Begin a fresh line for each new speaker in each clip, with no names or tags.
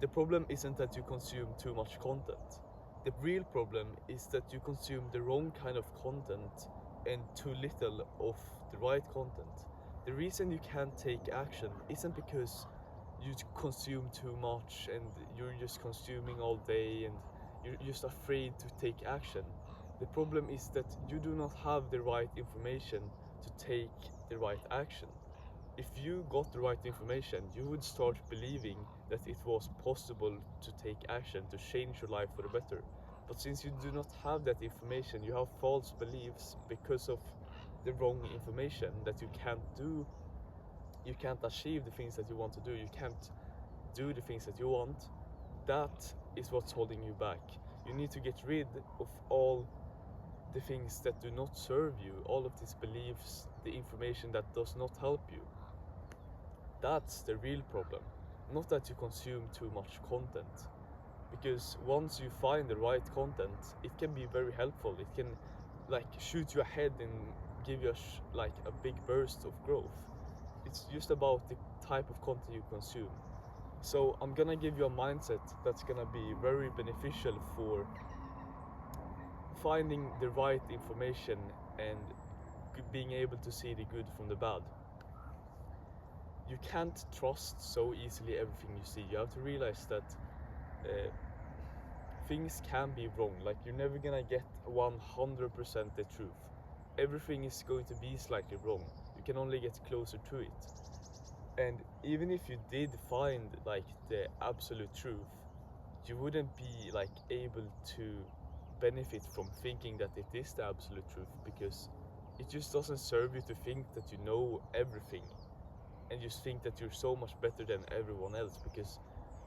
The problem isn't that you consume too much content. The real problem is that you consume the wrong kind of content and too little of the right content. The reason you can't take action isn't because you consume too much and you're just consuming all day and you're just afraid to take action. The problem is that you do not have the right information to take the right action. If you got the right information, you would start believing that it was possible to take action to change your life for the better. But since you do not have that information, you have false beliefs because of the wrong information that you can't achieve the things that you want to do, you can't do the things that you want. That is what's holding you back. You need to get rid of all the things that do not serve you, all of these beliefs, the information that does not help you. That's the real problem. Not that you consume too much content. Because once you find the right content, it can be very helpful. It can like shoot you ahead and give you like a big burst of growth. It's just about the type of content you consume. So I'm gonna give you a mindset that's gonna be very beneficial for finding the right information and being able to see the good from the bad. You can't trust so easily everything you see. You have to realize that uh, things can be wrong. Like you're never gonna get 100% the truth. Everything is going to be slightly wrong. You can only get closer to it. And even if you did find like the absolute truth, you wouldn't be like able to benefit from thinking that it is the absolute truth, because it just doesn't serve you to think that you know everything and just think that you're so much better than everyone else, because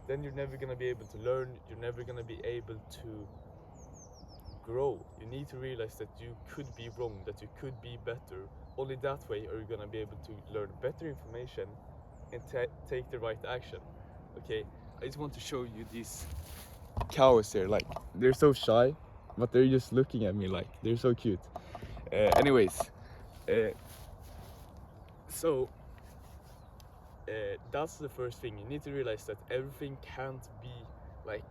then you're never going to be able to learn, you're never going to be able to grow. You need to realize that you could be wrong, that you could be better. Only that way are you going to be able to learn better information and take the right action. Okay, I just want to show you these cows here. Like, they're so shy, but they're just looking at me like they're so cute. Anyways, uh, so that's the first thing. You need to realize that everything can't be like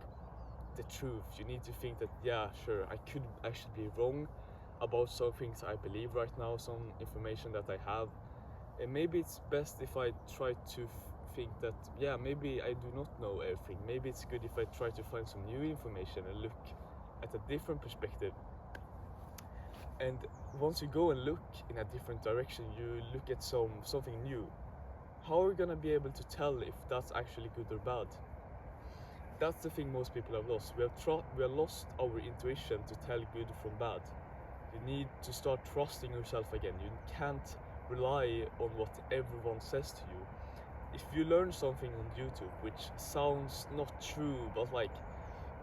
the truth. You need to think that, yeah, sure, I could actually be wrong about some things I believe right now, some information that I have. And maybe it's best if I try to think that, yeah, maybe I do not know everything. Maybe it's good if I try to find some new information and look at a different perspective. And once you go and look in a different direction, you look at something new. How are we gonna be able to tell if that's actually good or bad? That's the thing most people have lost. We have lost our intuition to tell good from bad. You need to start trusting yourself again. You can't rely on what everyone says to you. If you learn something on YouTube which sounds not true, but like,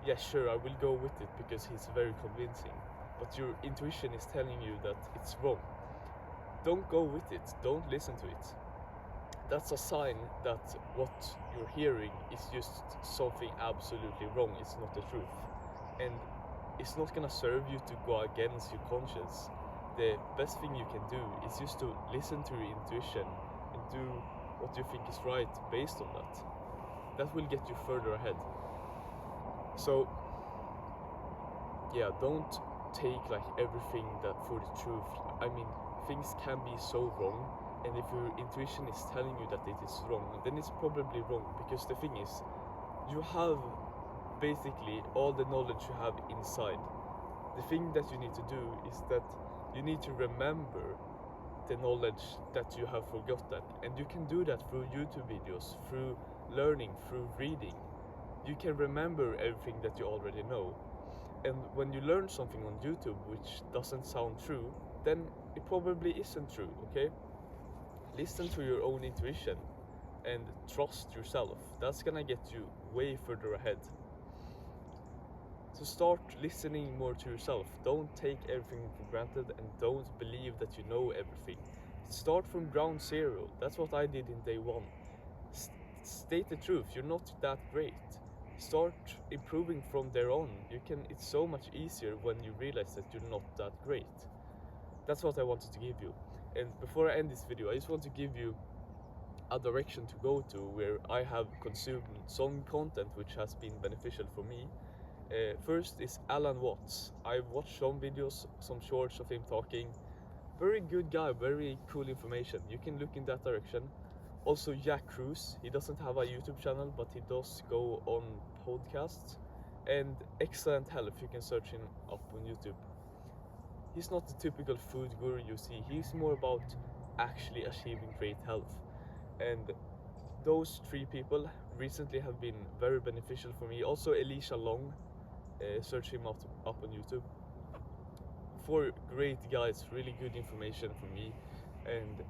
yeah, sure, I will go with it because it's very convincing, but your intuition is telling you that it's wrong, don't go with it, don't listen to it. That's a sign that what you're hearing is just something absolutely wrong, it's not the truth. And it's not gonna serve you to go against your conscience. The best thing you can do is just to listen to your intuition and do what you think is right based on that. That will get you further ahead. So yeah, don't take like everything that for the truth. I mean, things can be so wrong, and if your intuition is telling you that it is wrong, then it's probably wrong, because the thing is, you have basically all the knowledge you have inside. The thing that you need to do is that you need to remember the knowledge that you have forgotten, and you can do that through YouTube videos, through learning, through reading. You can remember everything that you already know. And when you learn something on YouTube which doesn't sound true, then it probably isn't true, okay? Listen to your own intuition and trust yourself. That's gonna get you way further ahead. So start listening more to yourself. Don't take everything for granted and don't believe that you know everything. Start from ground zero. That's what I did in day one. State the truth. You're not that great. Start improving from there on. It's so much easier when you realize that you're not that great. That's what I wanted to give you. And before I end this video, I just want to give you a direction to go to where I have consumed some content which has been beneficial for me. First is Alan Watts. I've watched some videos, some shorts of him talking. Very good guy, very cool information. You can look in that direction. Also Jack Cruz, he doesn't have a YouTube channel, but he does go on podcasts. And Excellent Health, you can search him up on YouTube. He's not the typical food guru you see, he's more about actually achieving great health. And those three people recently have been very beneficial for me. Also Elisha Long, search him up on YouTube. Four great guys, really good information for me, and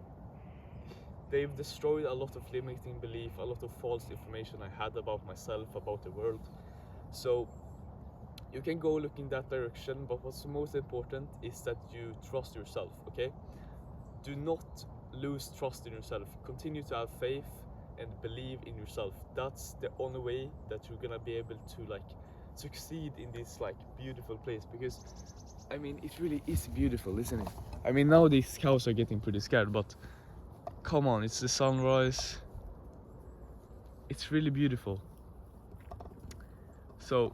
they've destroyed a lot of limiting belief, a lot of false information I had about myself, about the world. So you can go look in that direction, but what's most important is that you trust yourself, okay? Do not lose trust in yourself. Continue to have faith and believe in yourself. That's the only way that you're gonna be able to like succeed in this like beautiful place, because I mean it really is beautiful, isn't it? I mean now these cows are getting pretty scared, but come on, it's the sunrise. It's really beautiful. So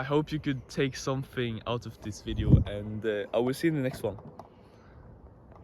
I hope you could take something out of this video, and I will see you in the next one.